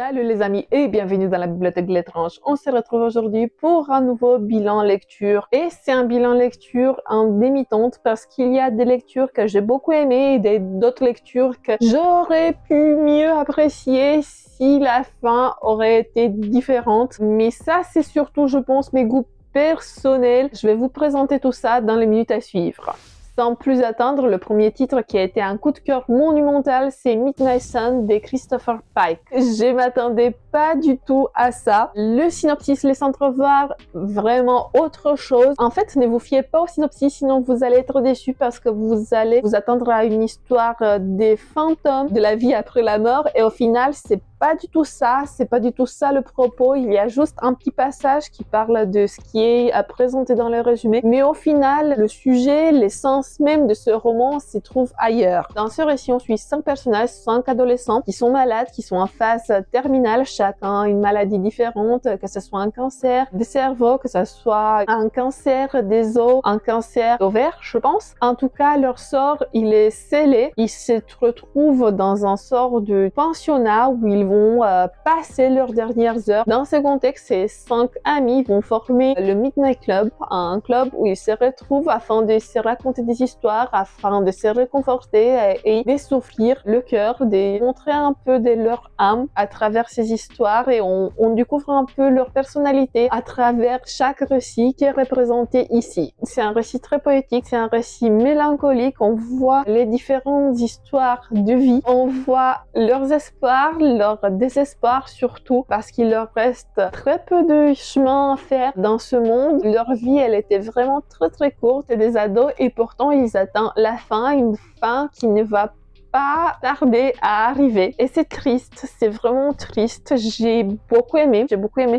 Salut les amis et bienvenue dans la bibliothèque de l'étrange. On se retrouve aujourd'hui pour un nouveau bilan lecture. Et c'est un bilan lecture en demi-teinte parce qu'il y a des lectures que j'ai beaucoup aimées et d'autres lectures que j'aurais pu mieux apprécier si la fin aurait été différente. Mais ça, c'est surtout, je pense, mes goûts personnels. Je vais vous présenter tout ça dans les minutes à suivre. Sans plus attendre, le premier titre qui a été un coup de cœur monumental, c'est Midnight Sun de Christopher Pike. Je m'attendais pas du tout à ça. Le synopsis laisse entrevoir vraiment autre chose. En fait, ne vous fiez pas au synopsis, sinon vous allez être déçus parce que vous allez vous attendre à une histoire des fantômes, de la vie après la mort, et au final, c'est pas du tout ça, c'est pas du tout ça le propos. Il y a juste un petit passage qui parle de ce qui est présenté dans le résumé, mais au final, le sujet, l'essence même de ce roman s'y trouve ailleurs. Dans ce récit, on suit 5 personnages, 5 adolescents qui sont malades, qui sont en phase terminale, chacun une maladie différente, que ce soit un cancer des cerveaux, que ce soit un cancer des os, un cancer d'ovaire, je pense. En tout cas, leur sort, il est scellé. Ils se retrouvent dans un sort de pensionnat où ils vont passer leurs dernières heures. Dans ce contexte, ces 5 amis vont former le Midnight Club, un club où ils se retrouvent afin de se raconter des histoires, afin de se réconforter et de s'offrir le cœur, de montrer un peu de leur âme à travers ces histoires, et on découvre un peu leur personnalité à travers chaque récit qui est représenté ici. C'est un récit très poétique, c'est un récit mélancolique, on voit les différentes histoires de vie, on voit leurs espoirs, leurs désespoir surtout, parce qu'il leur reste très peu de chemin à faire dans ce monde. Leur vie, elle était vraiment très courte, des ados, et pourtant ils atteignent la fin, une fin qui ne va pas tarder à arriver. Et c'est triste, c'est vraiment triste. J'ai beaucoup aimé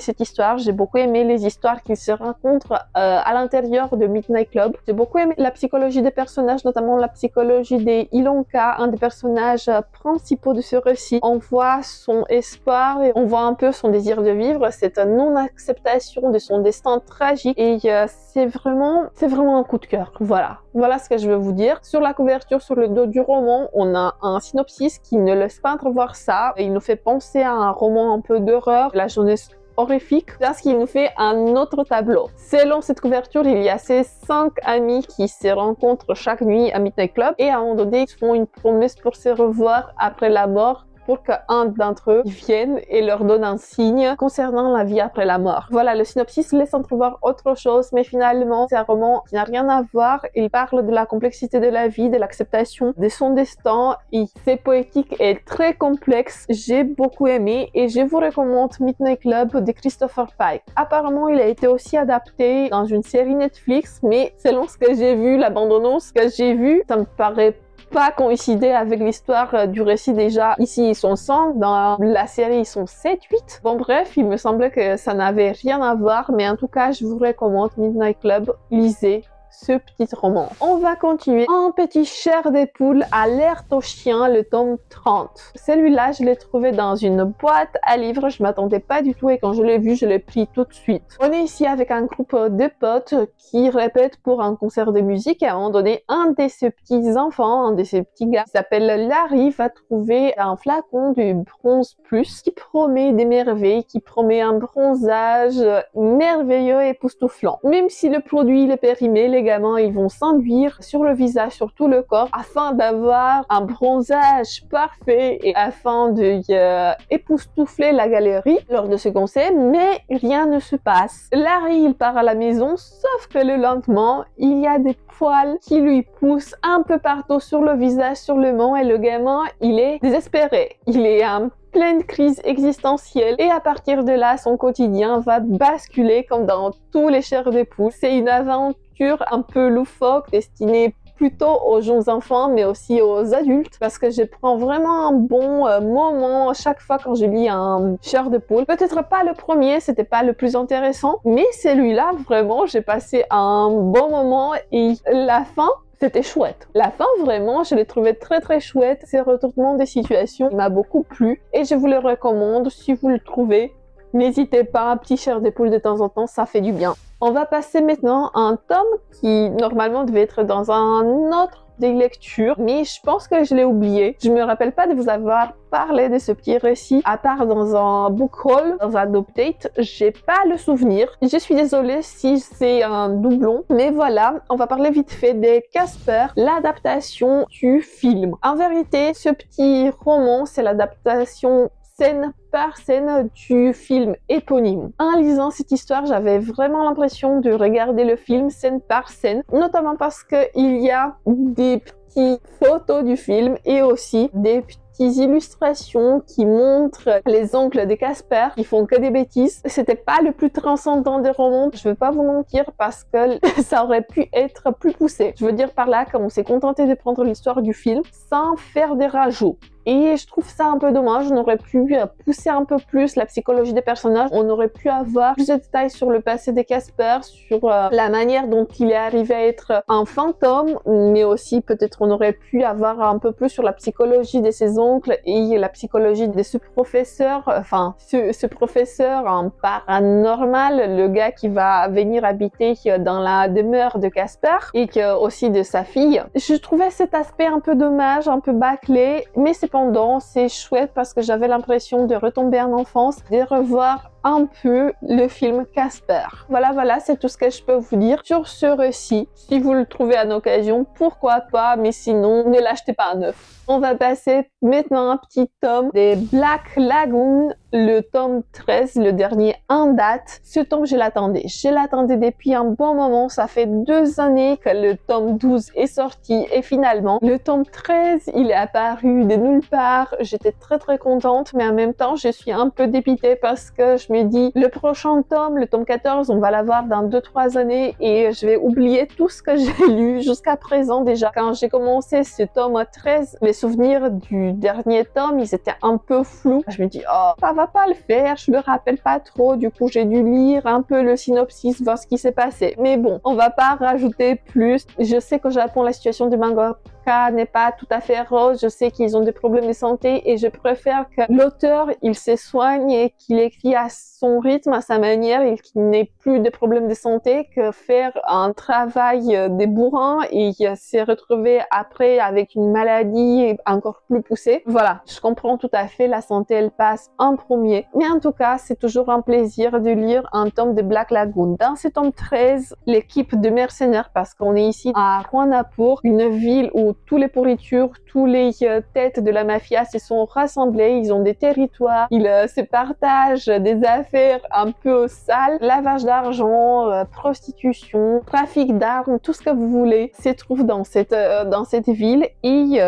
cette histoire, j'ai beaucoup aimé les histoires qui se rencontrent à l'intérieur de Midnight Club. J'ai beaucoup aimé la psychologie des personnages, notamment la psychologie d'Ilonka, un des personnages principaux de ce récit. On voit son espoir et on voit un peu son désir de vivre, cette non-acceptation de son destin tragique, et c'est vraiment un coup de cœur. Voilà ce que je veux vous dire. Sur la couverture, sur le dos du roman, on a un synopsis qui ne laisse pas entrevoir ça. Il nous fait penser à un roman un peu d'horreur, la jeunesse horrifique, parce qu'il nous fait un autre tableau. Selon cette couverture, il y a ces 5 amis qui se rencontrent chaque nuit à Midnight Club, et à un moment donné, ils font une promesse pour se revoir après la mort, pour qu'un d'entre eux vienne et leur donne un signe concernant la vie après la mort. Voilà, le synopsis laisse entrevoir autre chose, mais finalement, c'est un roman qui n'a rien à voir. Il parle de la complexité de la vie, de l'acceptation de son destin, et c'est poétique et très complexe. J'ai beaucoup aimé et je vous recommande Midnight Club de Christopher Pike. Apparemment, il a été aussi adapté dans une série Netflix, mais selon ce que j'ai vu, la bande-annonce que j'ai vue, ça me paraît pas coïncider avec l'histoire du récit. Déjà, ici ils sont 100, dans la série ils sont 7-8. Bon bref, il me semblait que ça n'avait rien à voir, mais en tout cas, je vous recommande Midnight Club, lisez ce petit roman. On va continuer. Un petit chair des poules, alerte aux chiens, le tome 30. Celui-là, je l'ai trouvé dans une boîte à livres. Je m'attendais pas du tout, et quand je l'ai vu, je l'ai pris tout de suite. On est ici avec un groupe de potes qui répètent pour un concert de musique, et à un moment donné, un de ces petits enfants, un de ces petits gars, qui s'appelle Larry, va trouver un flacon du bronze plus qui promet des merveilles, qui promet un bronzage merveilleux et époustouflant. Même si le produit il est périmé, les gamins ils vont s'enduire sur le visage, sur tout le corps, afin d'avoir un bronzage parfait et afin de époustoufler la galerie lors de ce concert, mais rien ne se passe. Larry il part à la maison, sauf que le lendemain il y a des poils qui lui poussent un peu partout sur le visage, sur le menton, et le gamin il est désespéré, il est en pleine crise existentielle, et à partir de là son quotidien va basculer comme dans tous les chairs de poule. C'est une aventure un peu loufoque destinée plutôt aux jeunes enfants, mais aussi aux adultes, parce que je prends vraiment un bon moment à chaque fois quand je lis un chair de poule. Peut-être pas le premier, c'était pas le plus intéressant, mais celui-là vraiment j'ai passé un bon moment, et la fin c'était chouette. La fin, vraiment, je l'ai trouvé très chouette. Ces retournements des situations m'a beaucoup plu, et je vous le recommande si vous le trouvez N'hésitez pas, un petit chair de poule de temps en temps, ça fait du bien. On va passer maintenant à un tome qui normalement devait être dans un autre des lectures, mais je pense que je l'ai oublié. Je me rappelle pas de vous avoir parlé de ce petit récit, à part dans un book haul, dans un update. J'ai pas le souvenir. Je suis désolée si c'est un doublon, mais voilà, on va parler vite fait de Casper, l'adaptation du film. En vérité, ce petit roman, c'est l'adaptation scène par scène du film éponyme. En lisant cette histoire, j'avais vraiment l'impression de regarder le film scène par scène, notamment parce qu'il y a des petites photos du film et aussi des petites illustrations qui montrent les oncles de Casper qui font que des bêtises. C'était pas le plus transcendant des romans, je veux pas vous mentir, parce que ça aurait pu être plus poussé. Je veux dire par là qu'on s'est contenté de prendre l'histoire du film sans faire des rajouts. Et je trouve ça un peu dommage, on aurait pu pousser un peu plus la psychologie des personnages, on aurait pu avoir plus de détails sur le passé de Casper, sur la manière dont il est arrivé à être un fantôme, mais aussi peut-être on aurait pu avoir un peu plus sur la psychologie de ses oncles et la psychologie de ce professeur, enfin ce professeur en paranormal, le gars qui va venir habiter dans la demeure de Casper et aussi de sa fille. Je trouvais cet aspect un peu dommage, un peu bâclé, mais cependant, c'est chouette parce que j'avais l'impression de retomber en enfance, de revoir un peu le film Casper. Voilà, c'est tout ce que je peux vous dire sur ce récit. Si vous le trouvez en occasion, pourquoi pas, mais sinon, ne l'achetez pas à neuf. On va passer maintenant à un petit tome des Black Lagoon, le tome 13, le dernier en date. Ce tome, je l'attendais depuis un bon moment. Ça fait 2 années que le tome 12 est sorti et finalement, le tome 13, il est apparu de nulle part. J'étais très contente, mais en même temps, je suis un peu dépitée parce que je me dis, le prochain tome, le tome 14, on va l'avoir dans 2-3 années et je vais oublier tout ce que j'ai lu jusqu'à présent déjà. Quand j'ai commencé ce tome 13, mes souvenirs du dernier tome, ils étaient un peu flous. Je me dis, oh, ça va pas le faire, je me rappelle pas trop, du coup j'ai dû lire un peu le synopsis, voir ce qui s'est passé. Mais bon, on va pas rajouter plus. Je sais qu'au Japon, la situation du manga n'est pas tout à fait rose, je sais qu'ils ont des problèmes de santé et je préfère que l'auteur il se soigne et qu'il écrit à son rythme, à sa manière et qu'il n'ait plus de problèmes de santé que faire un travail de bourrin et se retrouver après avec une maladie encore plus poussée. Voilà, je comprends tout à fait, la santé elle passe en premier, mais en tout cas c'est toujours un plaisir de lire un tome de Black Lagoon. Dans ce tome 13, l'équipe de mercenaires, parce qu'on est ici à Rwanapour, une ville où tous les pourritures, tous les têtes de la mafia se sont rassemblés, ils ont des territoires, ils se partagent des affaires un peu sales, lavage d'argent, prostitution, trafic d'armes, tout ce que vous voulez se trouve dans cette ville et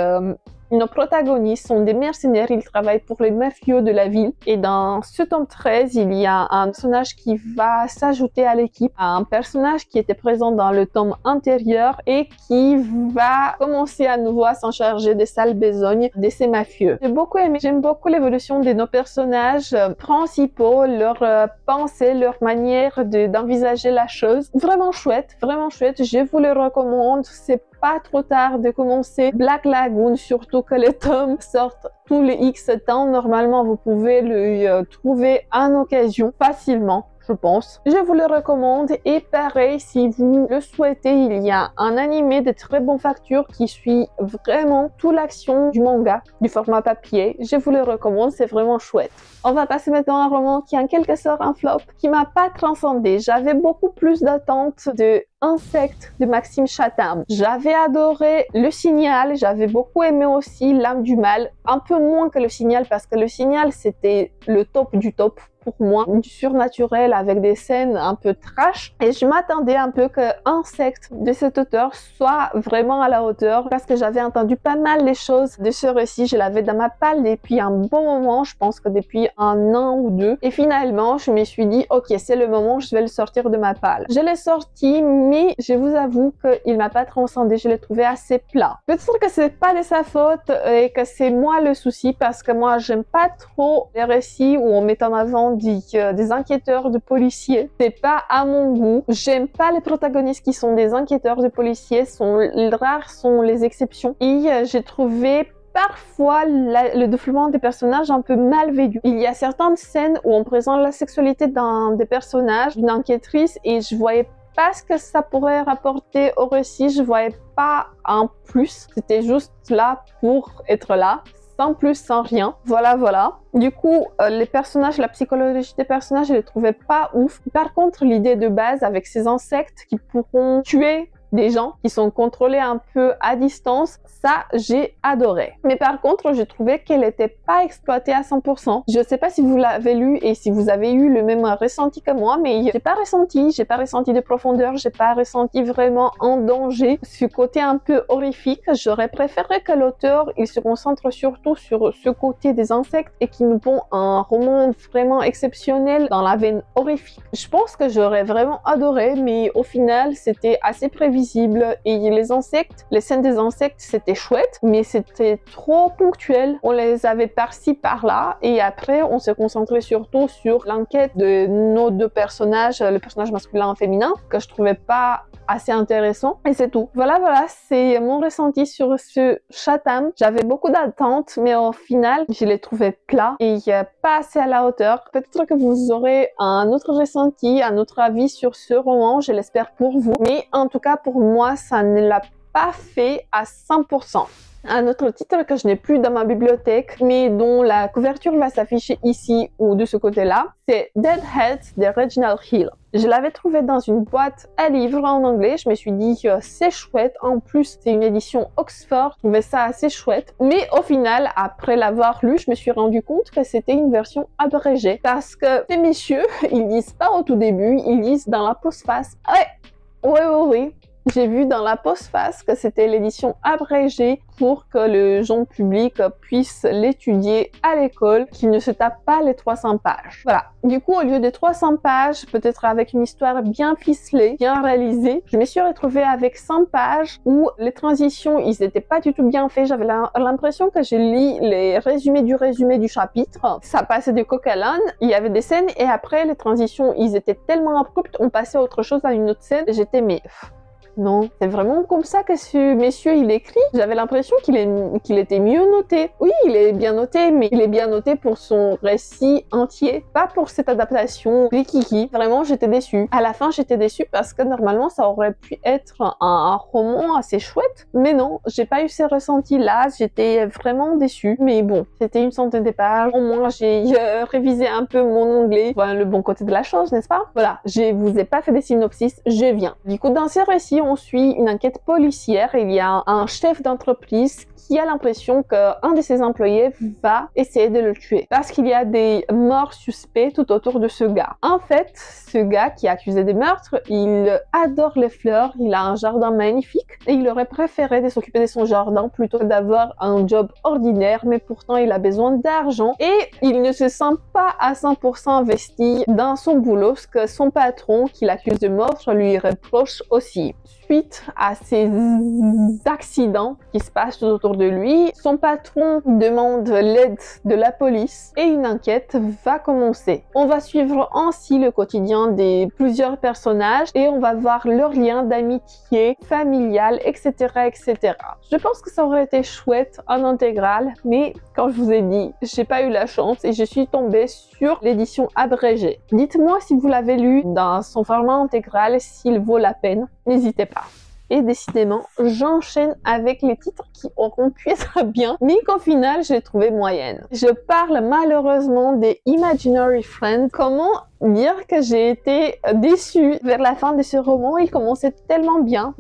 nos protagonistes sont des mercenaires, ils travaillent pour les mafieux de la ville. Et dans ce tome 13, il y a un personnage qui va s'ajouter à l'équipe, un personnage qui était présent dans le tome antérieur et qui va commencer à nouveau à s'en charger des sales besognes de ces mafieux. J'ai beaucoup aimé, j'aime beaucoup l'évolution de nos personnages principaux, leur pensée, leur manière d'envisager la chose. Vraiment chouette, je vous le recommande. C'est pas trop tard de commencer Black Lagoon, surtout que les tomes sortent tous les X temps. Normalement, vous pouvez le trouver en occasion facilement, je pense. Je vous le recommande et pareil, si vous le souhaitez, il y a un animé de très bonne facture qui suit vraiment toute l'action du manga, du format papier. Je vous le recommande, c'est vraiment chouette. On va passer maintenant à un roman qui est en quelque sorte un flop, qui m'a pas transcendé. J'avais beaucoup plus d'attentes de Insectes de Maxime Chatham. J'avais adoré Le Signal, j'avais beaucoup aimé aussi L'Âme du Mal, un peu moins que Le Signal parce que Le Signal c'était le top du top pour moi, du surnaturel avec des scènes un peu trash et je m'attendais un peu que Insectes de cet auteur soit vraiment à la hauteur parce que j'avais entendu pas mal les choses de ce récit, je l'avais dans ma palle depuis un bon moment, je pense que depuis 1 an ou 2 et finalement je me suis dit ok c'est le moment, je vais le sortir de ma palle. Je l'ai sorti mais je vous avoue qu'il m'a pas transcendé, je l'ai trouvé assez plat. Peut-être que c'est pas de sa faute et que c'est moi le souci parce que moi j'aime pas trop les récits où on met en avant des enquêteurs de policiers. C'est pas à mon goût. J'aime pas les protagonistes qui sont des enquêteurs de policiers. Rares sont les exceptions. Et j'ai trouvé parfois le développement des personnages un peu mal vécu. Il y a certaines scènes où on présente la sexualité dans des personnages, d'une enquêtrice, et je voyais pas ce que ça pourrait rapporter au récit, je voyais pas un plus, c'était juste là pour être là, sans plus, sans rien. Voilà. Du coup, les personnages, la psychologie des personnages, je les trouvais pas ouf. Par contre, l'idée de base avec ces insectes qui pourront tuer des gens qui sont contrôlés un peu à distance, ça j'ai adoré. Mais par contre, j'ai trouvé qu'elle n'était pas exploitée à 100%. Je sais pas si vous l'avez lu et si vous avez eu le même ressenti que moi, mais j'ai pas ressenti de profondeur, j'ai pas ressenti vraiment en danger. Ce côté un peu horrifique, j'aurais préféré que l'auteur il se concentre surtout sur ce côté des insectes et qu'il nous pond un roman vraiment exceptionnel dans la veine horrifique. Je pense que j'aurais vraiment adoré, mais au final, c'était assez prévisible. Et les insectes, les scènes des insectes, c'était chouette, mais c'était trop ponctuel. On les avait par-ci, par-là, et après, on se concentrait surtout sur l'enquête de nos deux personnages, le personnage masculin et féminin, que je trouvais pas assez intéressant, et c'est tout. Voilà, c'est mon ressenti sur ce Chatham. J'avais beaucoup d'attentes, mais au final, je l'ai trouvé plat et pas assez à la hauteur. Peut-être que vous aurez un autre ressenti, un autre avis sur ce roman, je l'espère pour vous, mais en tout cas, pour moi, ça ne l'a pas fait à 100%. Un autre titre que je n'ai plus dans ma bibliothèque, mais dont la couverture va s'afficher ici ou de ce côté-là, c'est Deadheads de Reginald Hill. Je l'avais trouvé dans une boîte à livres en anglais, je me suis dit que c'est chouette, en plus c'est une édition Oxford, je trouvais ça assez chouette, mais au final, après l'avoir lu, je me suis rendu compte que c'était une version abrégée, parce que ces messieurs, ils disent pas au tout début, ils disent dans la postface. Oui. J'ai vu dans la postface que c'était l'édition abrégée pour que le grand public puisse l'étudier à l'école, qu'il ne se tape pas les 300 pages. Voilà. Du coup, au lieu de 300 pages, peut-être avec une histoire bien ficelée, bien réalisée, je me suis retrouvée avec 100 pages où les transitions, ils n'étaient pas du tout bien faits. J'avais l'impression que j'ai lu les résumés du chapitre. Ça passait de coq à l'âne. Il y avait des scènes et après, les transitions, ils étaient tellement abruptes, on passait à autre chose, à une autre scène. J'étais mais... Non, c'est vraiment comme ça que ce monsieur il écrit. J'avais l'impression qu'il était mieux noté. Oui, il est bien noté, mais il est bien noté pour son récit entier, pas pour cette adaptation rikiki. Vraiment, j'étais déçue. À la fin, j'étais déçue parce que normalement, ça aurait pu être un roman assez chouette. Mais non, j'ai pas eu ces ressentis-là. J'étais vraiment déçue. Mais bon, c'était une centaine de pages. Au moins, j'ai révisé un peu mon anglais. Voilà le bon côté de la chose, n'est-ce pas? Voilà, je vous ai pas fait des synopsis, je viens. Du coup, dans ces récits, on suit une enquête policière. Il y a un chef d'entreprise qui a l'impression qu'un de ses employés va essayer de le tuer parce qu'il y a des morts suspects tout autour de ce gars. En fait, ce gars qui est accusé de meurtre, il adore les fleurs, il a un jardin magnifique et il aurait préféré de s'occuper de son jardin plutôt que d'avoir un job ordinaire, mais pourtant il a besoin d'argent et il ne se sent pas à 100% investi dans son boulot, ce que son patron qui l'accuse de meurtre lui reproche aussi. Suite à ces accidents qui se passent tout autour de lui, son patron demande l'aide de la police et une enquête va commencer. On va suivre ainsi le quotidien des plusieurs personnages et on va voir leurs liens d'amitié, familiale, etc., etc. Je pense que ça aurait été chouette en intégrale, mais quand je vous ai dit, j'ai pas eu la chance et je suis tombée sur l'édition abrégée. Dites-moi si vous l'avez lu dans son format intégral, s'il vaut la peine. N'hésitez pas. Et décidément, j'enchaîne avec les titres qui auront pu être bien, mais qu'au final, je l'ai trouvé moyenne. Je parle malheureusement des Imaginary Friends. Comment dire que j'ai été déçue vers la fin de ce roman? Il commençait tellement bien,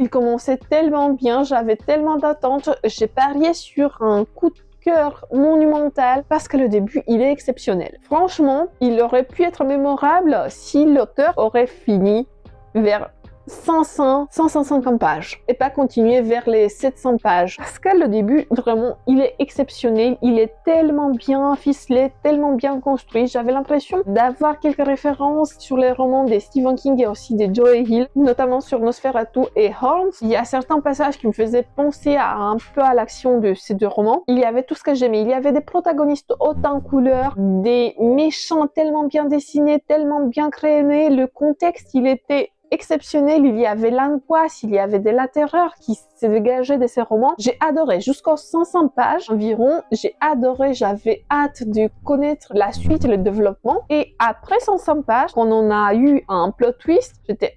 j'avais tellement d'attentes, j'ai parié sur un coup de cœur monumental parce que le début il est exceptionnel. Franchement, il aurait pu être mémorable si l'auteur aurait fini vers 150 pages et pas continuer vers les 700 pages parce que le début vraiment il est exceptionnel, il est tellement bien ficelé, tellement bien construit. J'avais l'impression d'avoir quelques références sur les romans de Stephen King et aussi de Joe Hill, notamment sur Nosferatu et Horns. Il y a certains passages qui me faisaient penser un peu à l'action de ces deux romans. Il y avait tout ce que j'aimais, il y avait des protagonistes hautes en couleurs, des méchants tellement bien dessinés, tellement bien créés, le contexte il était exceptionnel, il y avait l'angoisse, il y avait de la terreur qui s'est dégagé de ces romans. J'ai adoré jusqu'aux 500 pages environ. J'ai adoré, j'avais hâte de connaître la suite et le développement. Et après 500 pages, quand on a eu un plot twist, j'étais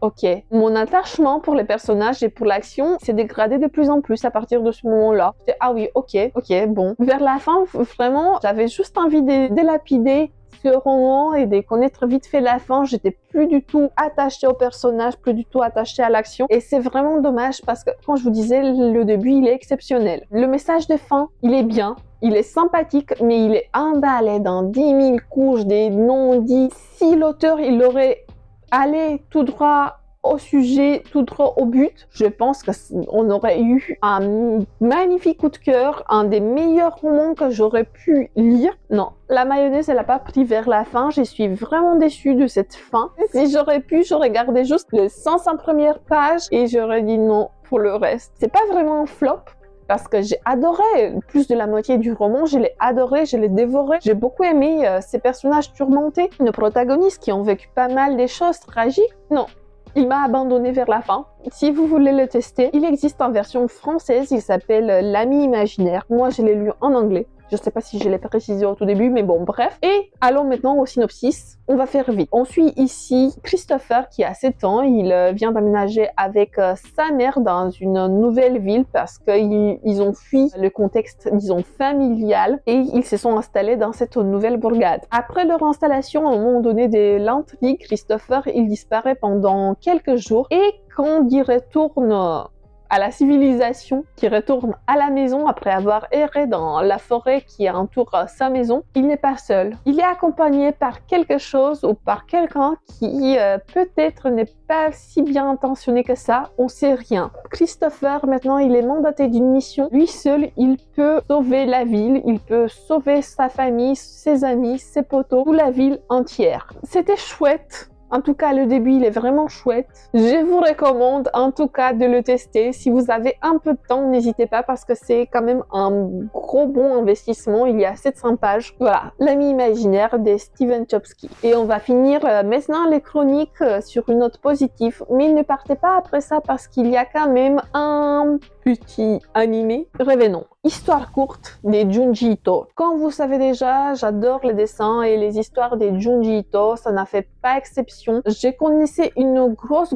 ok. Mon attachement pour les personnages et pour l'action s'est dégradé de plus en plus à partir de ce moment-là. J'étais oui, ok, bon. Vers la fin, vraiment, j'avais juste envie de délapider ce roman et de connaître vite fait la fin. J'étais plus du tout attachée au personnage, plus du tout attachée à l'action. Et c'est vraiment dommage parce que, comme je vous disais, le début, il est exceptionnel. Le message de fin, il est bien. Il est sympathique, mais il est emballé dans 10 000 couches, des non-dits. Si l'auteur, il aurait allé tout droit au sujet, tout droit au but, je pense qu'on aurait eu un magnifique coup de cœur, un des meilleurs romans que j'aurais pu lire. Non, la mayonnaise, elle n'a pas pris vers la fin. Je suis vraiment déçue de cette fin. Si j'aurais pu, j'aurais gardé juste les 105 premières pages et j'aurais dit non pour le reste. C'est pas vraiment un flop, parce que j'ai adoré plus de la moitié du roman, je l'ai adoré, je l'ai dévoré. J'ai beaucoup aimé ces personnages tourmentés, nos protagonistes qui ont vécu pas mal des choses tragiques. Non, il m'a abandonné vers la fin. Si vous voulez le tester, il existe en version française, il s'appelle L'Ami Imaginaire. Moi, je l'ai lu en anglais. Je ne sais pas si je l'ai précisé au tout début, mais bon, bref. Et allons maintenant au synopsis. On va faire vite. On suit ici Christopher qui a 7 ans. Il vient d'aménager avec sa mère dans une nouvelle ville parce qu'ils ont fui le contexte, disons, familial et ils se sont installés dans cette nouvelle bourgade. Après leur installation, à un moment donné de l'intrigue, Christopher, il disparaît pendant quelques jours et quand il retourne à la civilisation, qui retourne à la maison après avoir erré dans la forêt qui entoure sa maison, il n'est pas seul. Il est accompagné par quelque chose ou par quelqu'un qui peut-être n'est pas si bien intentionné que ça, on sait rien. Christopher, maintenant, il est mandaté d'une mission. Lui seul, il peut sauver la ville, il peut sauver sa famille, ses amis, ses potos, toute la ville entière. C'était chouette. En tout cas, le début, il est vraiment chouette. Je vous recommande en tout cas de le tester. Si vous avez un peu de temps, n'hésitez pas parce que c'est quand même un gros bon investissement. Il y a 700 pages. Voilà, L'Ami Imaginaire de Stephen Chbosky. Et on va finir maintenant les chroniques sur une note positive. Mais ne partez pas après ça parce qu'il y a quand même un petit animé. Revenons. Histoire courte des Junji Ito. Comme vous savez déjà, j'adore les dessins et les histoires des Junji Ito. Ça n'a fait pas exception. Je connaissais une grosse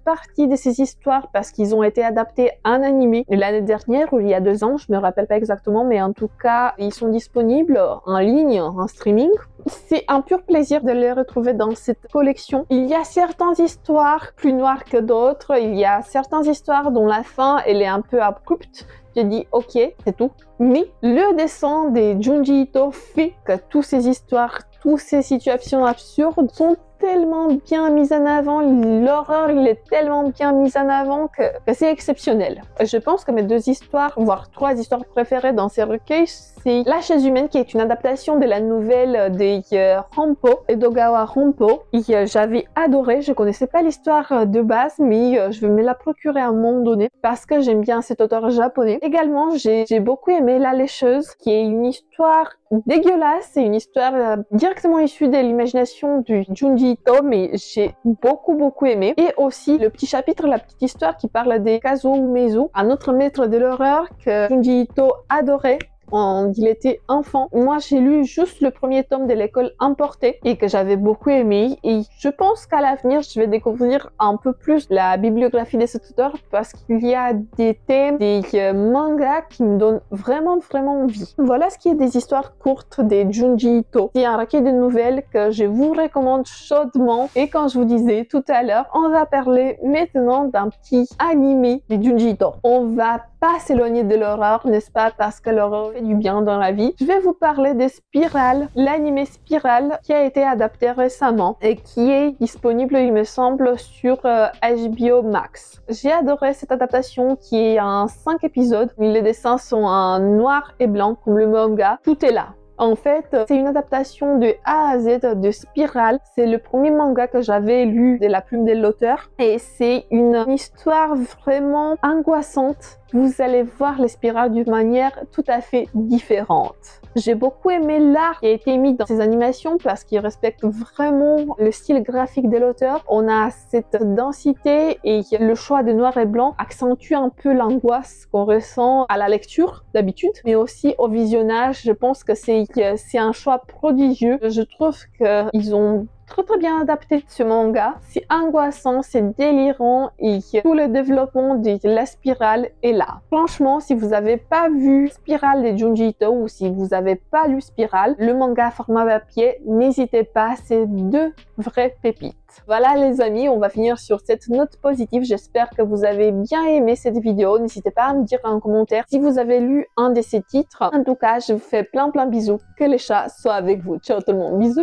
partie de ces histoires parce qu'ils ont été adaptés en animé l'année dernière ou il y a 2 ans. Je me rappelle pas exactement, mais en tout cas, ils sont disponibles en ligne, en streaming. C'est un pur plaisir de les retrouver dans cette collection. Il y a certaines histoires plus noires que d'autres. Il y a certaines histoires dont la fin, elle est un peu abrupte. J'ai dit ok, c'est tout. Mais le dessin des Junji Ito fait que toutes ces histoires, toutes ces situations absurdes sont tellement bien mises en avant, l'horreur il est tellement bien mise en avant que c'est exceptionnel. Je pense que mes 2 histoires, voire 3 histoires préférées dans ces recueils, c'est La chaise humaine qui est une adaptation de la nouvelle de Rampo, Edogawa Rampo. J'avais adoré, je connaissais pas l'histoire de base mais je vais me la procurer à un moment donné parce que j'aime bien cet auteur japonais. Également j'ai beaucoup aimé La lécheuse qui est une histoire dégueulasse, c'est une histoire directement issue de l'imagination du Junji Ito, mais j'ai beaucoup aimé. Et aussi le petit chapitre, la petite histoire qui parle des Kazuo Umezu, un autre maître de l'horreur que Junji Ito adorait quand il était enfant. Moi, j'ai lu juste le premier tome de l'école emportée et que j'avais beaucoup aimé. Et je pense qu'à l'avenir, je vais découvrir un peu plus la bibliographie de cet auteur parce qu'il y a des thèmes, des mangas qui me donnent vraiment envie. Voilà ce qui est des histoires courtes des Junji Ito. C'est un recueil de nouvelles que je vous recommande chaudement. Et comme je vous disais tout à l'heure, on va parler maintenant d'un petit animé des Junji Ito. On va pas s'éloigner de l'horreur, n'est-ce pas, parce que l'horreur fait du bien dans la vie. Je vais vous parler de Spiral, l'animé Spiral qui a été adapté récemment et qui est disponible, il me semble, sur HBO Max. J'ai adoré cette adaptation qui est en 5 épisodes. Les dessins sont en noir et blanc comme le manga. Tout est là. En fait, c'est une adaptation de A à Z de Spiral. C'est le premier manga que j'avais lu de la plume de l'auteur. Et c'est une histoire vraiment angoissante. Vous allez voir les spirales d'une manière tout à fait différente. J'ai beaucoup aimé l'art qui a été mis dans ces animations parce qu'il respecte vraiment le style graphique de l'auteur. On a cette densité et le choix de noir et blanc accentue un peu l'angoisse qu'on ressent à la lecture d'habitude, mais aussi au visionnage. Je pense que c'est un choix prodigieux. Je trouve qu'ils ont très bien adapté ce manga. C'est angoissant, c'est délirant et tout le développement de la spirale est là. Franchement, si vous n'avez pas vu Spirale de Junji Ito ou si vous n'avez pas lu Spirale, le manga format papier, n'hésitez pas, c'est deux vraies pépites. Voilà les amis, on va finir sur cette note positive. J'espère que vous avez bien aimé cette vidéo. N'hésitez pas à me dire en commentaire si vous avez lu un de ces titres. En tout cas, je vous fais plein bisous. Que les chats soient avec vous. Ciao tout le monde. Bisous.